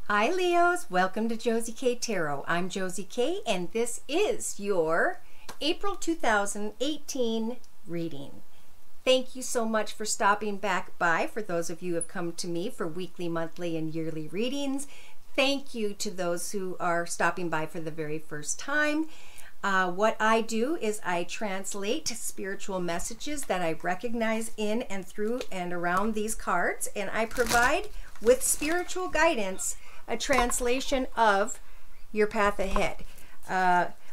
Hi Leos, welcome to Josie K Tarot. I'm Josie K and this is your April 2018 reading. Thank you so much for stopping back by. For those of you who have come to me for weekly, monthly, and yearly readings, thank you to those who are stopping by for the very first time. What I do is I translate spiritual messages that I recognize in and through and around these cards, and I provide with spiritual guidance a translation of your path ahead,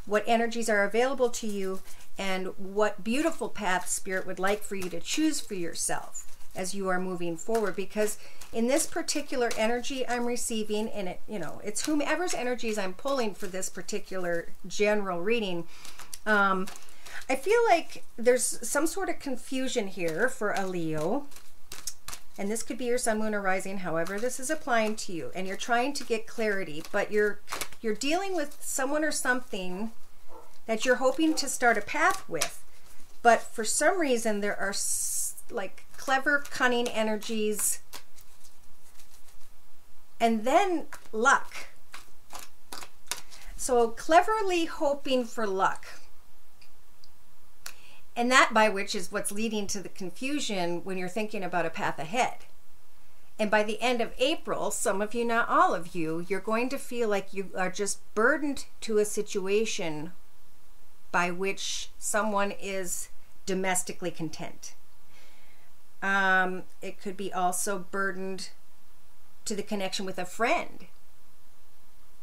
what energies are available to you, and what beautiful path Spirit would like for you to choose for yourself as you are moving forward. Because in this particular energy I'm receiving, and it's whomever's energies I'm pulling for this particular general reading, I feel like there's some sort of confusion here for a Leo. And this could be your sun, moon, or rising, however this is applying to you. And you're trying to get clarity, but you're dealing with someone or something that you're hoping to start a path with. But for some reason, there are like clever, cunning energies. And then luck. So cleverly hoping for luck. And that by which is what's leading to the confusion when you're thinking about a path ahead. And by the end of April, some of you, not all of you, you're going to feel like you are just burdened to a situation by which someone is domestically content. It could be also burdened to the connection with a friend,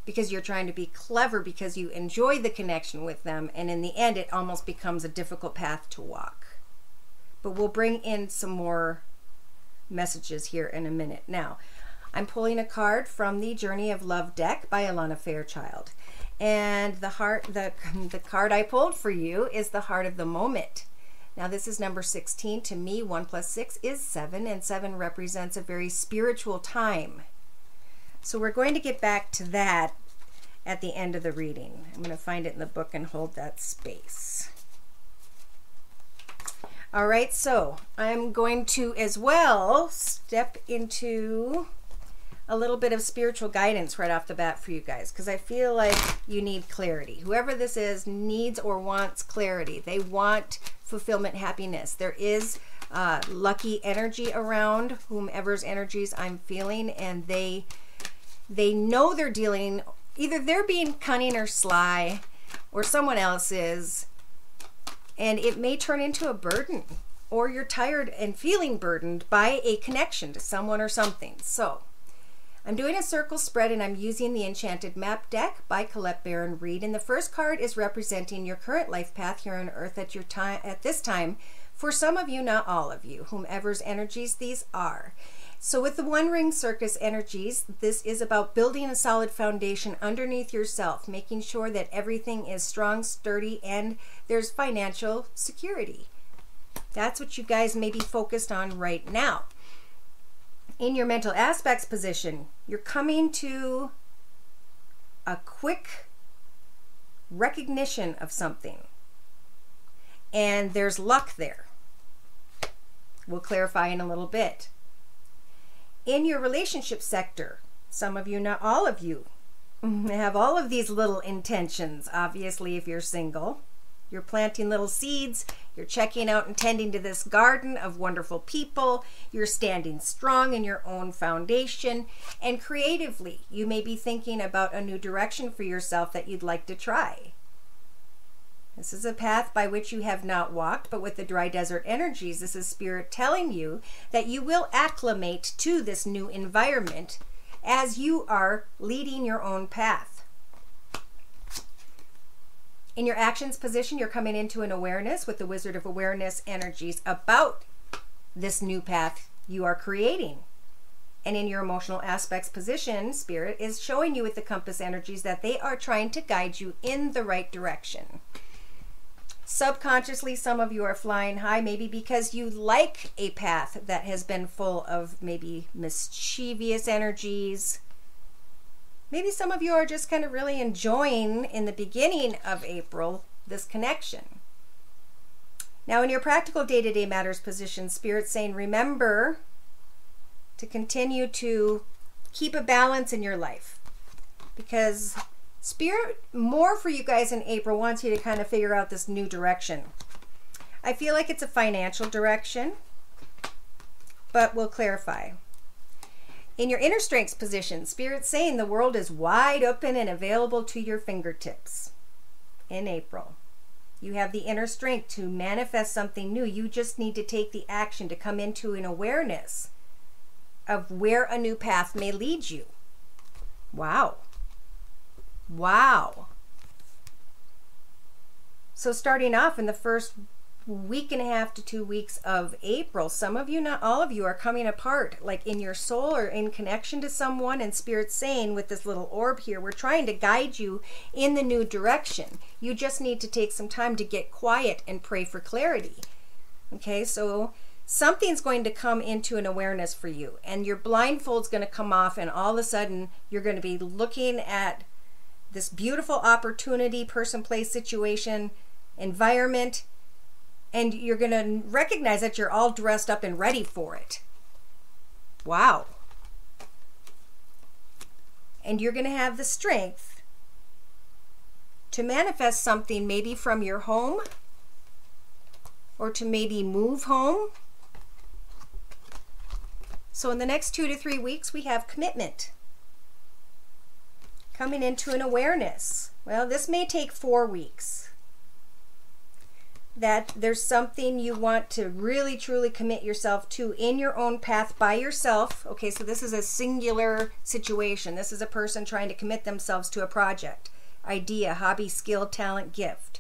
because you're trying to be clever because you enjoy the connection with them, and in the end it almost becomes a difficult path to walk. But we'll bring in some more messages here in a minute. Now, I'm pulling a card from the Journey of Love deck by Alana Fairchild, and the card I pulled for you is the Heart of the Moment. Now this is number 16. To me, 1 + 6 is 7, and 7 represents a very spiritual time. So we're going to get back to that at the end of the reading. I'm going to find it in the book and hold that space. All right, so I'm going to as well step into a little bit of spiritual guidance right off the bat for you guys, because I feel like you need clarity. Whoever this is needs or wants clarity. They want fulfillment, happiness. There is lucky energy around whomever's energies I'm feeling, and they know they're dealing, either they're being cunning or sly, or someone else is, and it may turn into a burden, or you're tired and feeling burdened by a connection to someone or something. So I'm doing a circle spread, and I'm using the Enchanted Map deck by Colette Baron Reid, and the first card is representing your current life path here on Earth at this time. For some of you, not all of you, whomever's energies these are. So with the One Ring Circus energies, this is about building a solid foundation underneath yourself, making sure that everything is strong, sturdy, and there's financial security. That's what you guys may be focused on right now. In your mental aspects position, you're coming to a quick recognition of something, and there's luck there. We'll clarify in a little bit. In your relationship sector, some of you, not all of you, have all of these little intentions. Obviously, if you're single, you're planting little seeds, you're checking out and tending to this garden of wonderful people, you're standing strong in your own foundation, and creatively, you may be thinking about a new direction for yourself that you'd like to try. This is a path by which you have not walked, but with the dry desert energies, this is Spirit telling you that you will acclimate to this new environment as you are leading your own path. In your actions position, you're coming into an awareness with the Wizard of Awareness energies about this new path you are creating. And in your emotional aspects position, Spirit is showing you with the compass energies that they are trying to guide you in the right direction. Subconsciously, some of you are flying high, maybe because you like a path that has been full of maybe mischievous energies. Maybe some of you are just kind of really enjoying, in the beginning of April, this connection. Now, in your practical day-to-day matters position, Spirit's saying, remember to continue to keep a balance in your life, because Spirit, more for you guys in April, wants you to kind of figure out this new direction. I feel like it's a financial direction, but we'll clarify. In your inner strengths position, Spirit's saying the world is wide open and available to your fingertips in April. You have the inner strength to manifest something new. You just need to take the action to come into an awareness of where a new path may lead you. Wow. Wow. So starting off in the first week and a half to 2 weeks of April, some of you, not all of you, are coming apart, like in your soul or in connection to someone, and Spirit's saying with this little orb here, we're trying to guide you in the new direction. You just need to take some time to get quiet and pray for clarity. Okay, so something's going to come into an awareness for you, and your blindfold's going to come off, and all of a sudden you're going to be looking at this beautiful opportunity, person, place, situation, environment, and you're going to recognize that you're all dressed up and ready for it. Wow. And you're going to have the strength to manifest something, maybe from your home, or to maybe move home. So in the next 2 to 3 weeks, we have commitment. Coming into an awareness. Well, this may take 4 weeks. That there's something you want to really truly commit yourself to in your own path by yourself. Okay, so this is a singular situation. This is a person trying to commit themselves to a project, idea, hobby, skill, talent, gift.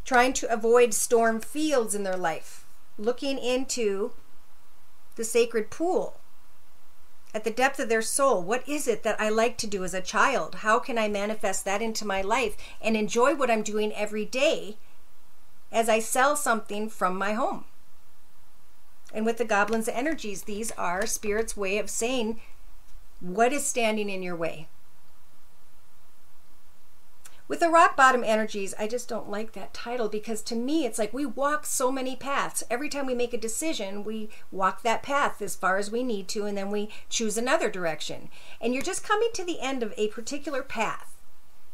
Trying to avoid storm fields in their life. Looking into the sacred pool at the depth of their soul. What is it that I like to do as a child? How can I manifest that into my life and enjoy what I'm doing every day as I sell something from my home? And with the goblins energies, these are Spirit's way of saying what is standing in your way. With the rock bottom energies, I just don't like that title, because to me it's like we walk so many paths. Every time we make a decision, we walk that path as far as we need to, and then we choose another direction. And you're just coming to the end of a particular path.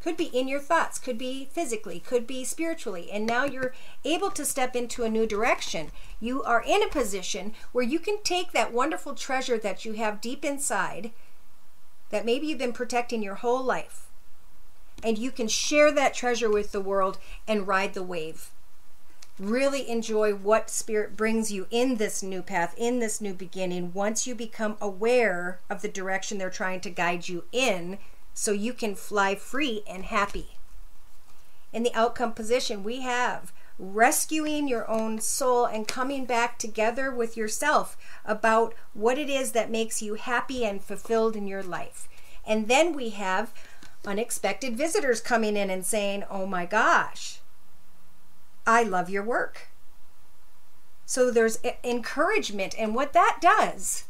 Could be in your thoughts, could be physically, could be spiritually, and now you're able to step into a new direction. You are in a position where you can take that wonderful treasure that you have deep inside, that maybe you've been protecting your whole life, and you can share that treasure with the world and ride the wave. Really enjoy what Spirit brings you in this new path, in this new beginning, once you become aware of the direction they're trying to guide you in, so you can fly free and happy. In the outcome position, we have rescuing your own soul and coming back together with yourself about what it is that makes you happy and fulfilled in your life. And then we have unexpected visitors coming in and saying, oh my gosh, I love your work. So there's encouragement, and what that does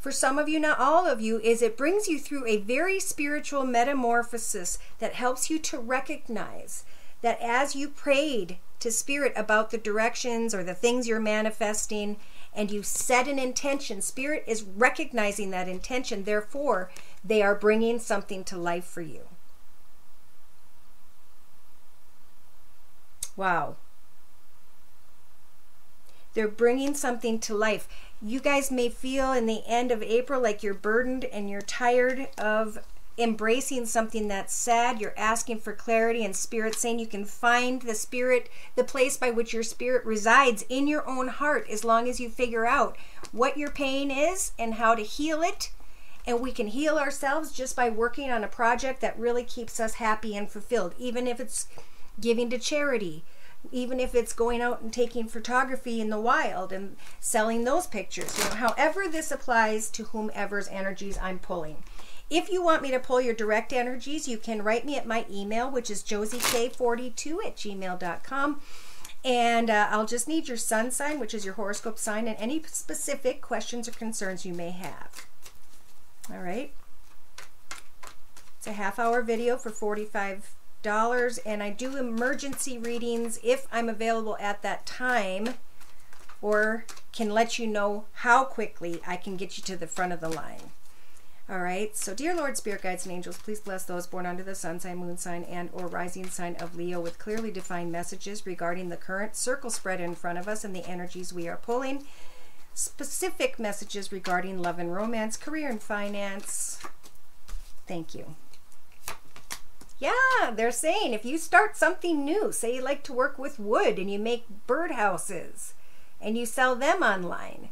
for some of you, not all of you, is it brings you through a very spiritual metamorphosis that helps you to recognize that as you prayed to Spirit about the directions or the things you're manifesting, and you set an intention, Spirit is recognizing that intention. Therefore, they are bringing something to life for you. Wow. They're bringing something to life. You guys may feel in the end of April like you're burdened and you're tired of embracing something that's sad. You're asking for clarity, and Spirit saying you can find the Spirit, the place by which your Spirit resides in your own heart, as long as you figure out what your pain is and how to heal it. And we can heal ourselves just by working on a project that really keeps us happy and fulfilled, even if it's giving to charity, even if it's going out and taking photography in the wild and selling those pictures. You know, however this applies to whomever's energies I'm pulling. If you want me to pull your direct energies, you can write me at my email, which is josiek42@gmail.com. And I'll just need your sun sign, which is your horoscope sign, and any specific questions or concerns you may have. All right. It's a half-hour video for $45, and I do emergency readings if I'm available at that time, or can let you know how quickly I can get you to the front of the line. All right, so dear Lord, Spirit Guides, and Angels, please bless those born under the sun sign, moon sign, and or rising sign of Leo with clearly defined messages regarding the current circle spread in front of us and the energies we are pulling. Specific messages regarding love and romance, career and finance. Thank you. Yeah, they're saying if you start something new, say you like to work with wood and you make birdhouses and you sell them online,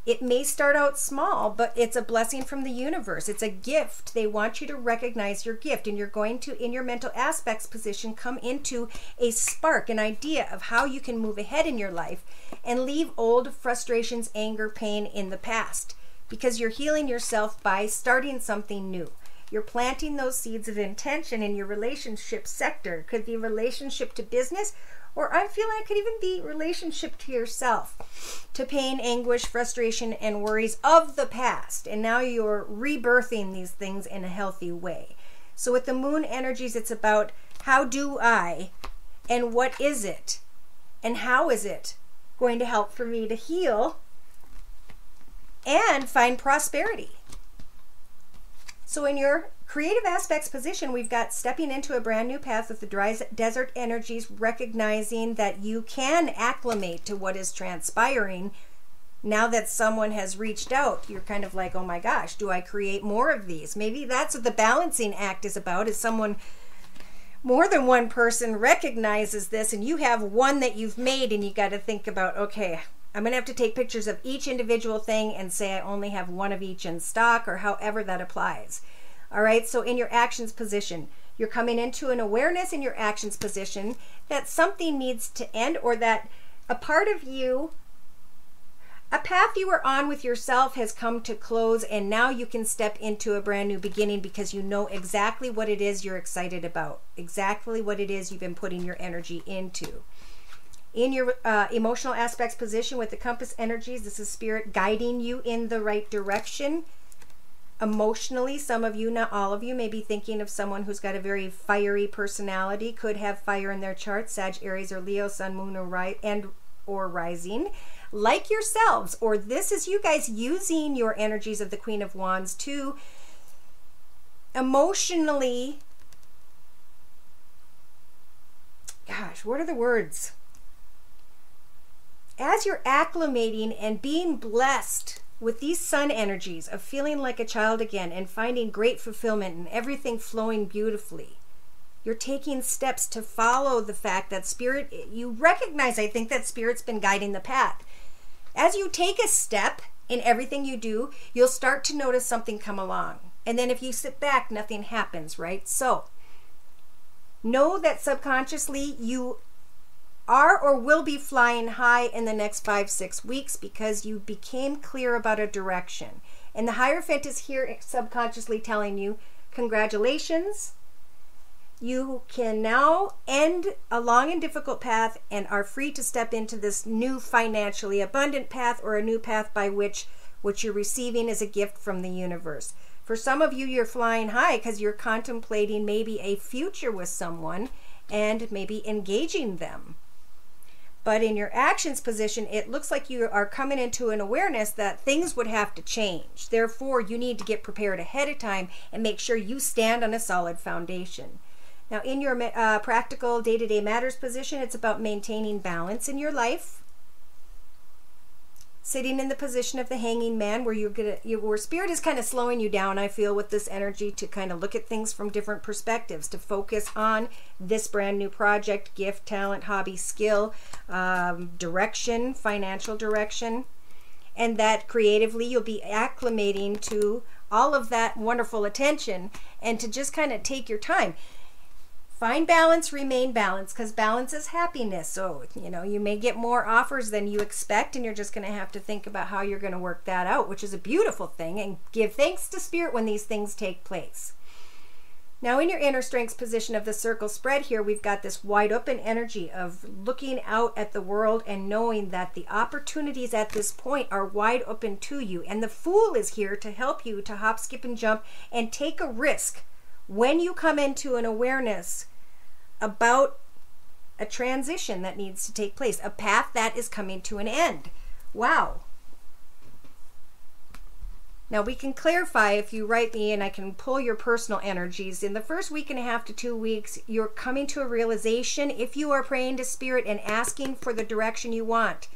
it may start out small, but it's a blessing from the universe. It's a gift. They want you to recognize your gift, and you're going to, in your mental aspects position, come into a spark, an idea of how you can move ahead in your life and leave old frustrations, anger, pain in the past, because you're healing yourself by starting something new. You're planting those seeds of intention in your relationship sector. It could be relationship to business, or I feel like it could even be relationship to yourself, to pain, anguish, frustration, and worries of the past. And now you're rebirthing these things in a healthy way. So with the moon energies, it's about how do I, and what is it, and how is it going to help for me to heal and find prosperity. So in your creative aspects position, we've got stepping into a brand new path with the dry desert energies, recognizing that you can acclimate to what is transpiring. Now that someone has reached out, you're kind of like, oh my gosh, do I create more of these? Maybe that's what the balancing act is about, is someone, more than one person recognizes this, and you have one that you've made, and you got to think about, okay, I'm going to have to take pictures of each individual thing and say I only have one of each in stock, or however that applies. All right, so in your actions position, you're coming into an awareness in your actions position that something needs to end, or that a part of you, a path you were on with yourself has come to close, and now you can step into a brand new beginning because you know exactly what it is you're excited about, exactly what it is you've been putting your energy into. In your emotional aspects position with the compass energies, this is spirit guiding you in the right direction. Emotionally, some of you, not all of you, may be thinking of someone who's got a very fiery personality, could have fire in their chart, Sag, Aries, or Leo, Sun, Moon, or Rising, like yourselves. Or this is you guys using your energies of the Queen of Wands to emotionally, gosh, what are the words? As you're acclimating and being blessed with these sun energies of feeling like a child again and finding great fulfillment and everything flowing beautifully, you're taking steps to follow the fact that spirit, you recognize, I think, that spirit's been guiding the path. As you take a step in everything you do, you'll start to notice something come along. And then if you sit back, nothing happens, right? So know that subconsciously you are or will be flying high in the next 5-6 weeks because you became clear about a direction. And the Hierophant is here subconsciously telling you, congratulations, you can now end a long and difficult path and are free to step into this new financially abundant path, or a new path by which what you're receiving is a gift from the universe. For some of you, you're flying high because you're contemplating maybe a future with someone and maybe engaging them. But in your actions position, it looks like you are coming into an awareness that things would have to change. Therefore, you need to get prepared ahead of time and make sure you stand on a solid foundation. Now, in your practical day-to-day matters position, it's about maintaining balance in your life. Sitting in the position of the hanging man, where where spirit is kind of slowing you down, I feel, with this energy to kind of look at things from different perspectives, to focus on this brand new project, gift, talent, hobby, skill, direction, financial direction, and that creatively you'll be acclimating to all of that wonderful attention, and to just kind of take your time. Find balance, remain balanced, because balance is happiness. So, you may get more offers than you expect, and you're just going to have to think about how you're going to work that out, which is a beautiful thing, and give thanks to spirit when these things take place. Now, in your inner strengths position of the circle spread here, we've got this wide open energy of looking out at the world and knowing that the opportunities at this point are wide open to you, and the Fool is here to help you to hop, skip, and jump and take a risk when you come into an awareness about a transition that needs to take place, a path that is coming to an end. Wow. Now we can clarify if you write me, and I can pull your personal energies. In the first week and a half to 2 weeks, you're coming to a realization if you are praying to Spirit and asking for the direction you want.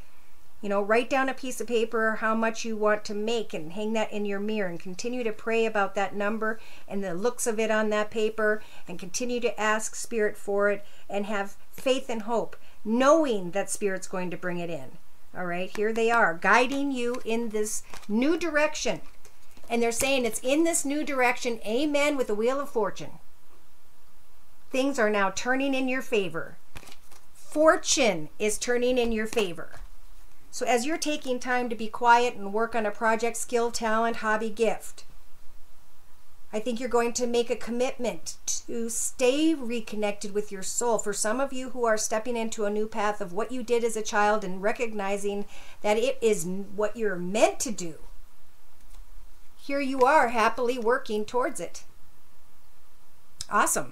You know, write down a piece of paper how much you want to make and hang that in your mirror and continue to pray about that number and the looks of it on that paper and continue to ask Spirit for it and have faith and hope, knowing that Spirit's going to bring it in. All right, here they are guiding you in this new direction. And they're saying it's in this new direction, amen, with the wheel of fortune. Things are now turning in your favor. Fortune is turning in your favor. So as you're taking time to be quiet and work on a project, skill, talent, hobby, gift, I think you're going to make a commitment to stay reconnected with your soul. For some of you who are stepping into a new path of what you did as a child and recognizing that it is what you're meant to do, here you are happily working towards it. Awesome.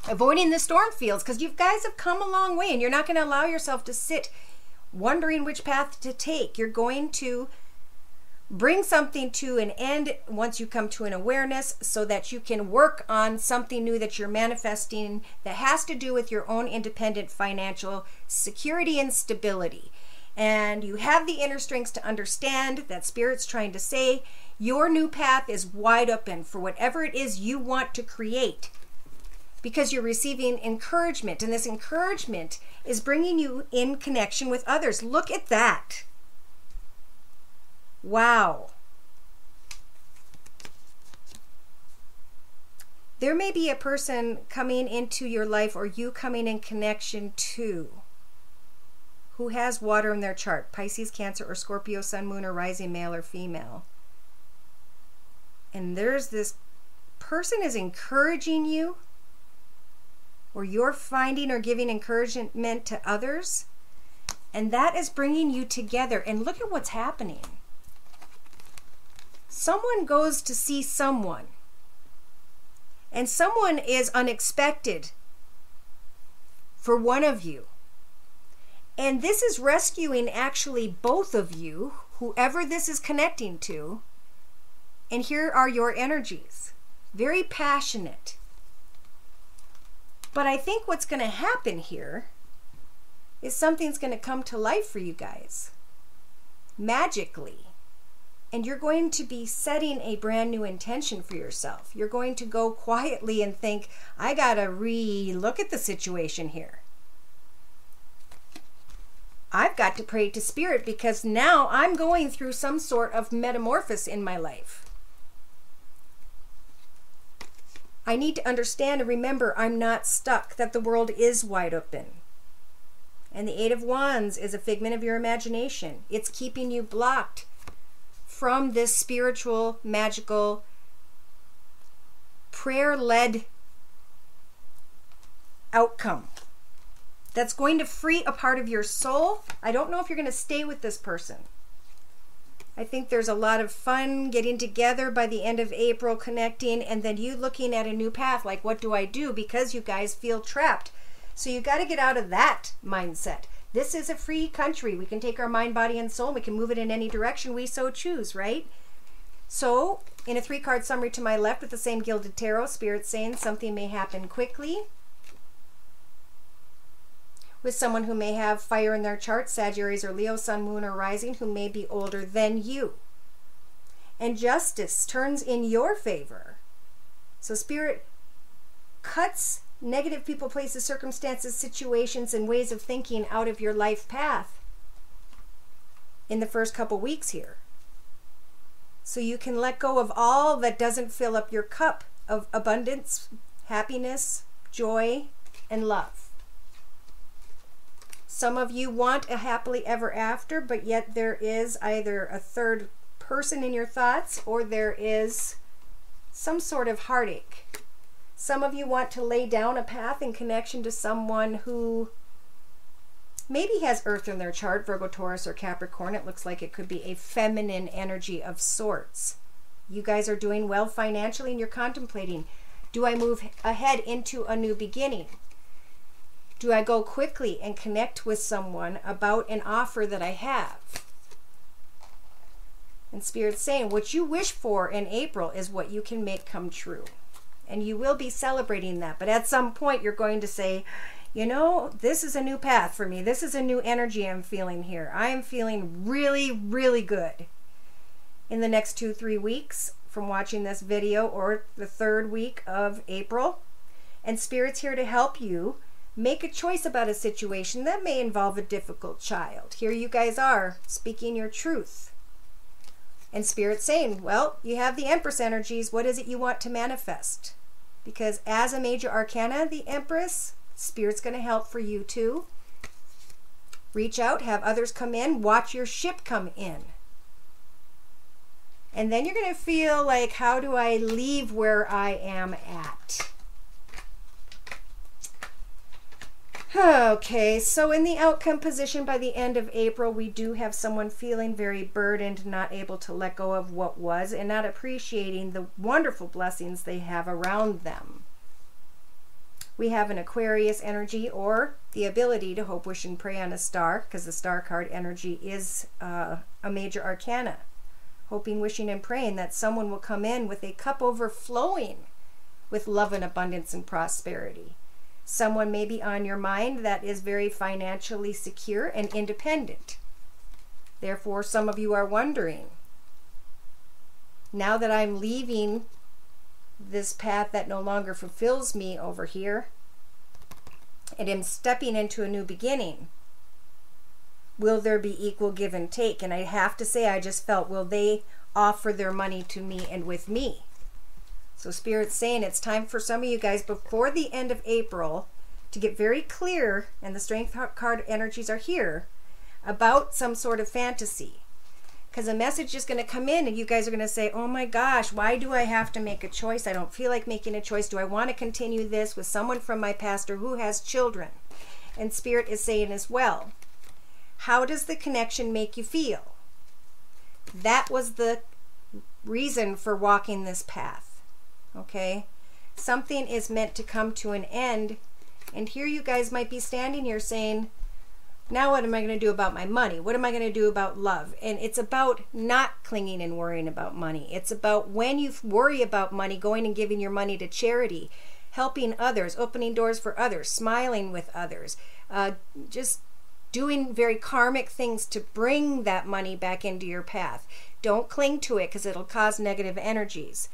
Avoiding the storm fields, because you guys have come a long way and you're not going to allow yourself to sit wondering which path to take. You're going to bring something to an end once you come to an awareness so that you can work on something new that you're manifesting that has to do with your own independent financial security and stability. And you have the inner strengths to understand that Spirit's trying to say your new path is wide open for whatever it is you want to create, because you're receiving encouragement, and this encouragement is bringing you in connection with others. Look at that. Wow. There may be a person coming into your life, or you coming in connection to, who has water in their chart, Pisces, Cancer, or Scorpio, Sun, Moon, or Rising, male or female. And there's this person is encouraging you, or you're finding or giving encouragement to others, and that is bringing you together. And look at what's happening. Someone goes to see someone, and someone is unexpected for one of you. And this is rescuing actually both of you, whoever this is connecting to. And here are your energies. Very passionate. But I think what's going to happen here is something's going to come to life for you guys. Magically. And you're going to be setting a brand new intention for yourself. You're going to go quietly and think, I got to re-look at the situation here. I've got to pray to Spirit because now I'm going through some sort of metamorphosis in my life. I need to understand and remember I'm not stuck, that the world is wide open. And the Eight of Wands is a figment of your imagination. It's keeping you blocked from this spiritual, magical, prayer-led outcome that's going to free a part of your soul. I don't know if you're going to stay with this person. I think there's a lot of fun getting together by the end of April, connecting, and then you looking at a new path, like what do I do, because you guys feel trapped. So you got to get out of that mindset. This is a free country. We can take our mind, body, and soul. We can move it in any direction we so choose, right? So in a 3-card summary to my left with the same Gilded Tarot, Spirit's saying something may happen quickly with someone who may have fire in their chart, Sagittarius or Leo, Sun, Moon, or Rising, who may be older than you. And justice turns in your favor. So Spirit cuts negative people, places, circumstances, situations, and ways of thinking out of your life path in the first couple weeks here. So you can let go of all that doesn't fill up your cup of abundance, happiness, joy, and love. Some of you want a happily ever after, but yet there is either a third person in your thoughts or there is some sort of heartache. Some of you want to lay down a path in connection to someone who maybe has Earth in their chart, Virgo, Taurus, or Capricorn. It looks like it could be a feminine energy of sorts. You guys are doing well financially and you're contemplating, do I move ahead into a new beginning? Do I go quickly and connect with someone about an offer that I have? And Spirit's saying what you wish for in April is what you can make come true. And you will be celebrating that. But at some point you're going to say, you know, this is a new path for me. This is a new energy I'm feeling here. I am feeling really, really good in the next 2-3 weeks from watching this video, or the 3rd week of April. And Spirit's here to help you make a choice about a situation that may involve a difficult child. Here you guys are speaking your truth. And Spirit's saying, well, you have the Empress energies. What is it you want to manifest? Because as a major arcana, the Empress, Spirit's going to help for you too. Reach out, have others come in, watch your ship come in. And then you're going to feel like, how do I leave where I am at? Okay, so in the outcome position by the end of April, we do have someone feeling very burdened, not able to let go of what was, and not appreciating the wonderful blessings they have around them. We have an Aquarius energy, or the ability to hope, wish, and pray on a star, because the star card energy is a major arcana. Hoping, wishing, and praying that someone will come in with a cup overflowing with love and abundance and prosperity. Someone may be on your mind that is very financially secure and independent. Therefore, some of you are wondering, now that I'm leaving this path that no longer fulfills me over here, and am stepping into a new beginning, will there be equal give and take? And I have to say, I just felt, will they offer their money to me and with me? So Spirit's saying it's time for some of you guys before the end of April to get very clear, and the Strength card energies are here, about some sort of fantasy. Because a message is going to come in and you guys are going to say, oh my gosh, why do I have to make a choice? I don't feel like making a choice. Do I want to continue this with someone from my past or who has children? And Spirit is saying as well, how does the connection make you feel? That was the reason for walking this path. Okay, something is meant to come to an end, and here you guys might be standing here saying, now what am I going to do about my money? What am I going to do about love? And it's about not clinging and worrying about money. It's about, when you worry about money, going and giving your money to charity, helping others, opening doors for others, smiling with others, just doing very karmic things to bring that money back into your path. Don't cling to it, because it'll cause negative energies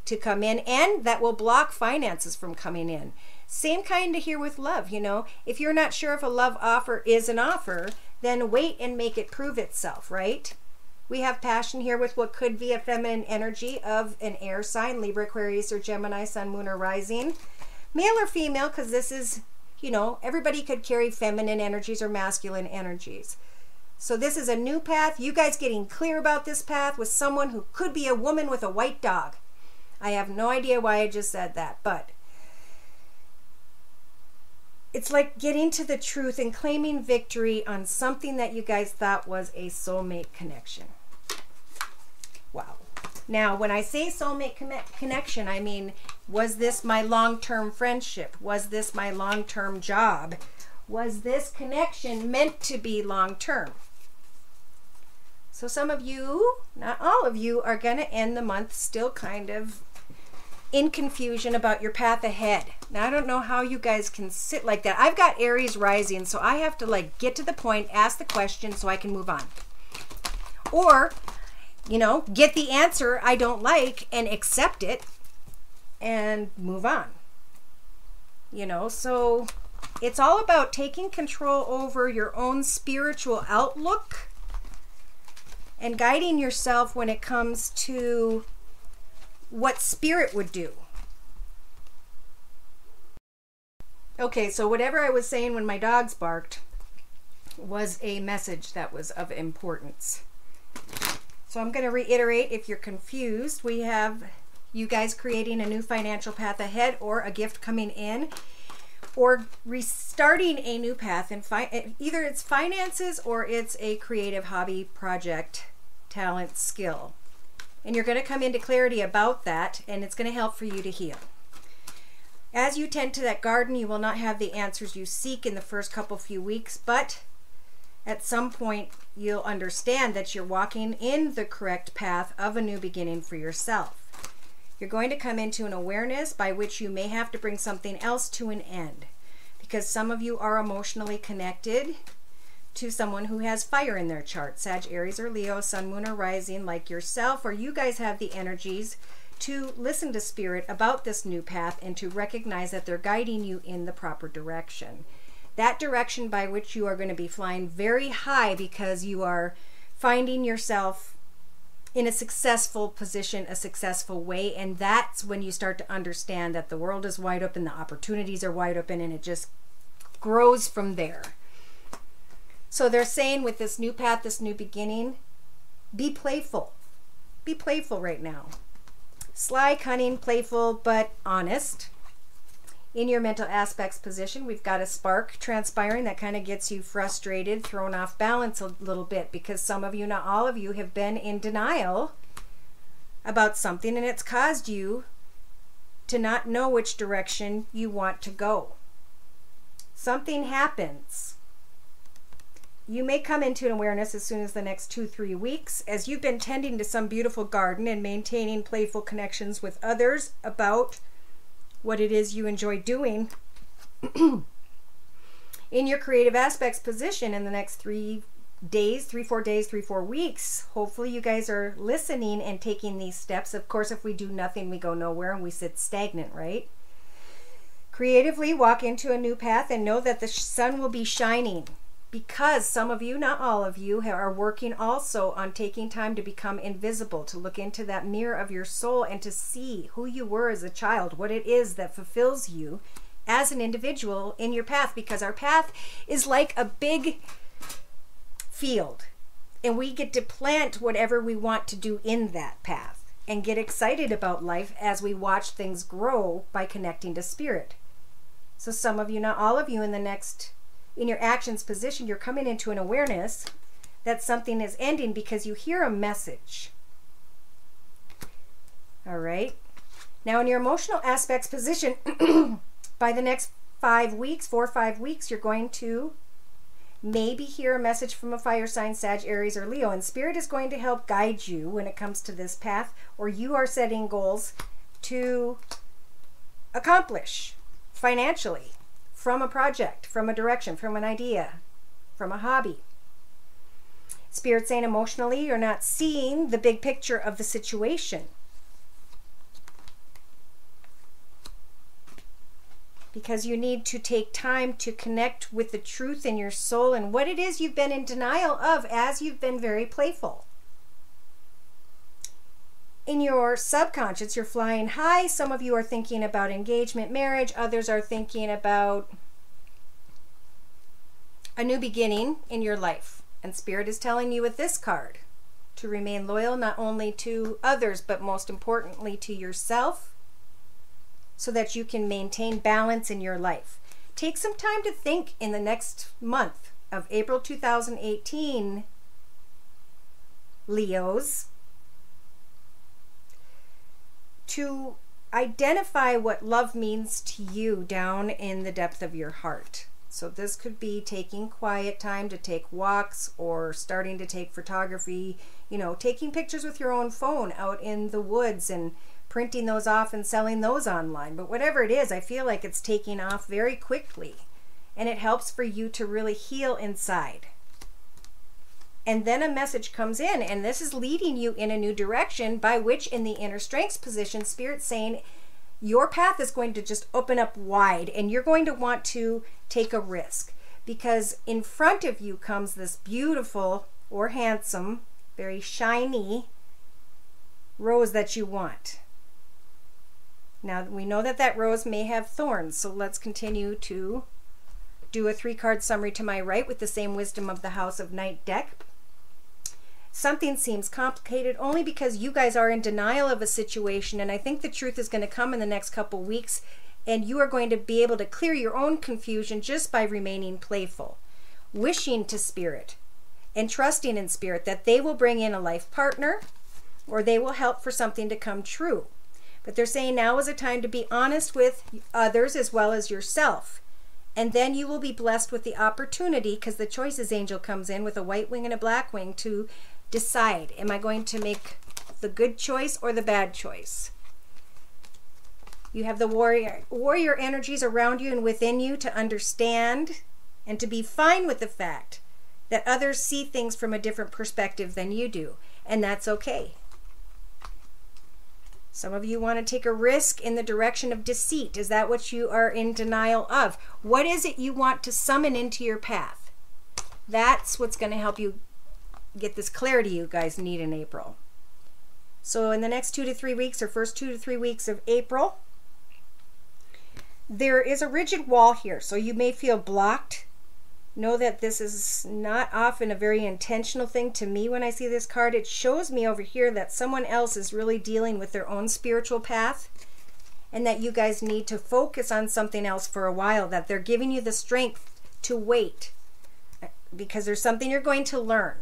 to come in, and that will block finances from coming in. Same kind of here with love, you know. If you're not sure if a love offer is an offer, then wait and make it prove itself, right? We have passion here with what could be a feminine energy of an air sign, Libra, Aquarius, or Gemini, Sun, Moon, or Rising. Male or female, because this is, you know, everybody could carry feminine energies or masculine energies. So this is a new path. You guys getting clear about this path with someone who could be a woman with a white dog. I have no idea why I just said that, but it's like getting to the truth and claiming victory on something that you guys thought was a soulmate connection. Wow. Now, when I say soulmate connection, I mean, was this my long-term friendship? Was this my long-term job? Was this connection meant to be long-term? So some of you, not all of you, are going to end the month still kind of in confusion about your path ahead. Now, I don't know how you guys can sit like that. I've got Aries rising, so I have to like get to the point, ask the question so I can move on. Or, you know, get the answer I don't like and accept it and move on. You know, so it's all about taking control over your own spiritual outlook and guiding yourself when it comes to what Spirit would do. Okay, so whatever I was saying when my dogs barked was a message that was of importance. So I'm going to reiterate, if you're confused, we have you guys creating a new financial path ahead, or a gift coming in, or restarting a new path. And either it's finances or it's a creative hobby, project, talent, skill. And you're going to come into clarity about that, and it's going to help for you to heal. As you tend to that garden, you will not have the answers you seek in the first few weeks, but at some point you'll understand that you're walking in the correct path of a new beginning for yourself. You're going to come into an awareness by which you may have to bring something else to an end, because some of you are emotionally connected to someone who has fire in their chart, Sag, Aries, or Leo, Sun, Moon, or Rising, like yourself, or you guys have the energies to listen to Spirit about this new path and to recognize that they're guiding you in the proper direction. That direction by which you are going to be flying very high, because you are finding yourself in a successful position, a successful way, and that's when you start to understand that the world is wide open, the opportunities are wide open, and it just grows from there. So they're saying with this new path, this new beginning, be playful. Be playful right now. Sly, cunning, playful, but honest. In your mental aspects position, we've got a spark transpiring that kind of gets you frustrated, thrown off balance a little bit, because some of you, not all of you, have been in denial about something, and it's caused you to not know which direction you want to go. Something happens. You may come into an awareness as soon as the next 2-3 weeks, as you've been tending to some beautiful garden and maintaining playful connections with others about what it is you enjoy doing in your creative aspects position in the next 3 days, 3-4 weeks. Hopefully you guys are listening and taking these steps. Of course, if we do nothing, we go nowhere and we sit stagnant, right? Creatively walk into a new path and know that the sun will be shining, because some of you, not all of you, are working also on taking time to become invisible, to look into that mirror of your soul and to see who you were as a child, what it is that fulfills you as an individual in your path, because our path is like a big field, and we get to plant whatever we want to do in that path and get excited about life as we watch things grow by connecting to Spirit. So some of you, not all of you, in your actions position, you're coming into an awareness that something is ending because you hear a message. All right. Now in your emotional aspects position, by the next 5 weeks, 4 or 5 weeks, you're going to maybe hear a message from a fire sign, Sag, Aries, or Leo, and Spirit is going to help guide you when it comes to this path, or you are setting goals to accomplish financially, from a project, from a direction, from an idea, from a hobby. Spirit saying emotionally, you're not seeing the big picture of the situation, because you need to take time to connect with the truth in your soul and what it is you've been in denial of as you've been very playful. In your subconscious, you're flying high. Some of you are thinking about engagement, marriage. Others are thinking about a new beginning in your life. And Spirit is telling you with this card to remain loyal not only to others, but most importantly to yourself, so that you can maintain balance in your life. Take some time to think in the next month of April 2018, Leos, to identify what love means to you down in the depth of your heart. So this could be taking quiet time to take walks, or starting to take photography, taking pictures with your own phone out in the woods and printing those off and selling those online. But whatever it is, I feel like it's taking off very quickly, and it helps for you to really heal inside. And then a message comes in, and this is leading you in a new direction, by which in the inner strengths position, Spirit's saying your path is going to just open up wide, and you're going to want to take a risk, because in front of you comes this beautiful or handsome, very shiny rose that you want. Now we know that that rose may have thorns, so let's continue to do a 3-card summary to my right with the same wisdom of the House of Night deck. Something seems complicated only because you guys are in denial of a situation, and I think the truth is going to come in the next couple weeks, and you are going to be able to clear your own confusion just by remaining playful, wishing to Spirit and trusting in Spirit that they will bring in a life partner, or they will help for something to come true. But they're saying now is a time to be honest with others as well as yourself, And then you will be blessed with the opportunity, because the choices angel comes in with a white wing and a black wing, to decide, am I going to make the good choice or the bad choice? You have the warrior energies around you and within you to understand and to be fine with the fact that others see things from a different perspective than you do. And that's okay. Some of you want to take a risk in the direction of deceit. Is that what you are in denial of? What is it you want to summon into your path? That's what's going to help you get this clarity you guys need in April. So in the next 2 to 3 weeks, or first 2 to 3 weeks of April, there is a rigid wall here. So you may feel blocked. Know that this is not often a very intentional thing to me when I see this card. It shows me over here that someone else is really dealing with their own spiritual path, and that you guys need to focus on something else for a while, that they're giving you the strength to wait because there's something you're going to learn.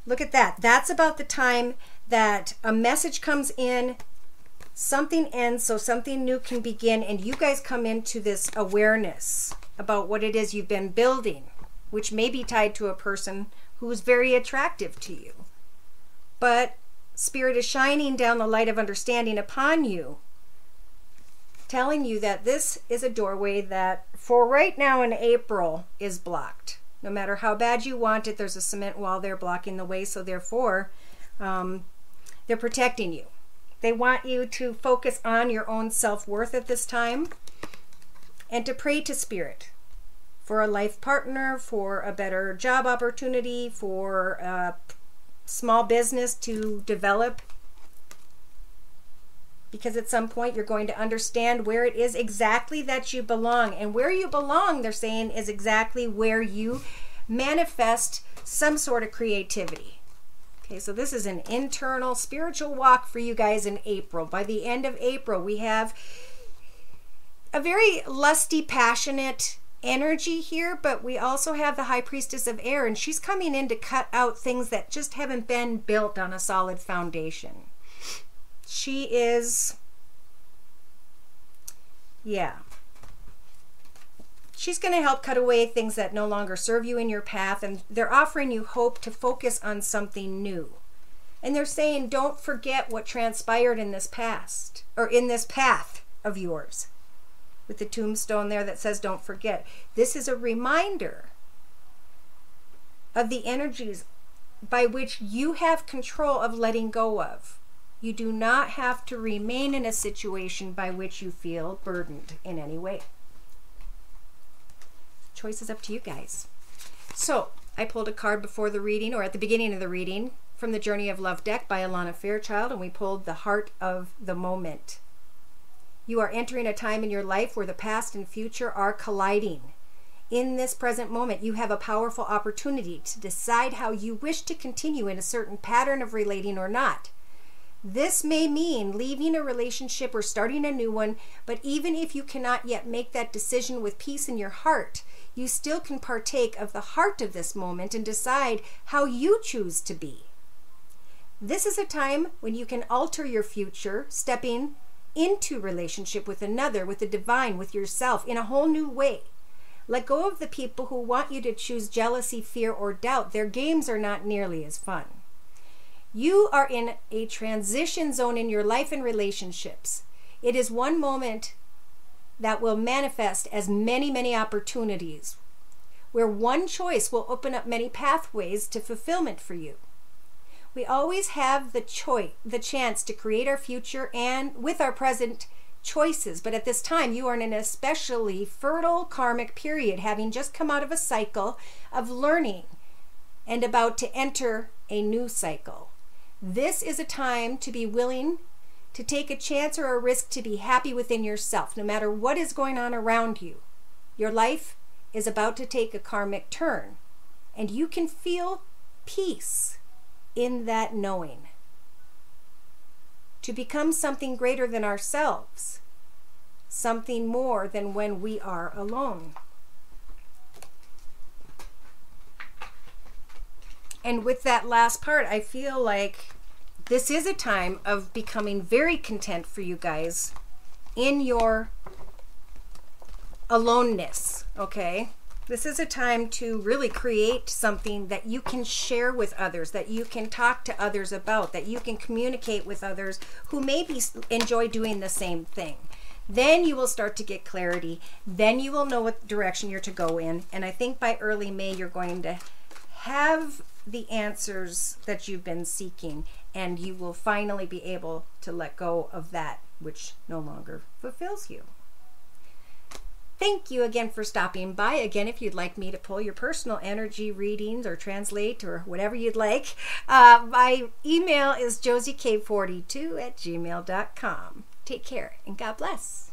Look at that. That's about the time that a message comes in, something ends so something new can begin, and you guys come into this awareness about what it is you've been building, which may be tied to a person who is very attractive to you. But Spirit is shining down the light of understanding upon you, telling you that this is a doorway that for right now in April is blocked. No matter how bad you want it, there's a cement wall there blocking the way, so therefore they're protecting you. They want you to focus on your own self-worth at this time, and to pray to Spirit for a life partner, for a better job opportunity, for a small business to develop. Because at some point you're going to understand where it is exactly that you belong. And where you belong, they're saying, is exactly where you manifest some sort of creativity. Okay, so this is an internal spiritual walk for you guys in April. By the end of April, we have a very lusty, passionate energy here, but we also have the High Priestess of Air, and she's coming in to cut out things that just haven't been built on a solid foundation. She is, yeah, she's going to help cut away things that no longer serve you in your path, and they're offering you hope to focus on something new. And they're saying, don't forget what transpired in this past, or in this path of yours. With the tombstone there that says, don't forget. This is a reminder of the energies by which you have control of letting go of. You do not have to remain in a situation by which you feel burdened in any way. Choice is up to you guys. So I pulled a card before the reading, or at the beginning of the reading, from the Journey of Love deck by Alana Fairchild, and we pulled the Heart of the Moment. You are entering a time in your life where the past and future are colliding. In this present moment, you have a powerful opportunity to decide how you wish to continue in a certain pattern of relating or not. This may mean leaving a relationship or starting a new one, but even if you cannot yet make that decision with peace in your heart, you still can partake of the heart of this moment and decide how you choose to be. This is a time when you can alter your future, stepping into relationship with another, with the divine, with yourself in a whole new way. Let go of the people who want you to choose jealousy, fear, or doubt. Their games are not nearly as fun. You are in a transition zone in your life and relationships. It is one moment that will manifest as many, many opportunities, where one choice will open up many pathways to fulfillment for you. We always have the chance to create our future and with our present choices, but at this time you are in an especially fertile karmic period, having just come out of a cycle of learning and about to enter a new cycle. This is a time to be willing to take a chance or a risk to be happy within yourself, no matter what is going on around you. Your life is about to take a karmic turn, and you can feel peace in that knowing. To become something greater than ourselves, something more than when we are alone. And with that last part, I feel like this is a time of becoming very content for you guys in your aloneness, okay? This is a time to really create something that you can share with others, that you can talk to others about, that you can communicate with others who maybe enjoy doing the same thing. Then you will start to get clarity. Then you will know what direction you're to go in. And I think by early May, you're going to have the answers that you've been seeking, and you will finally be able to let go of that which no longer fulfills you. Thank you again for stopping by. Again, if you'd like me to pull your personal energy readings or translate or whatever you'd like, my email is josiek42@gmail.com. Take care and God bless.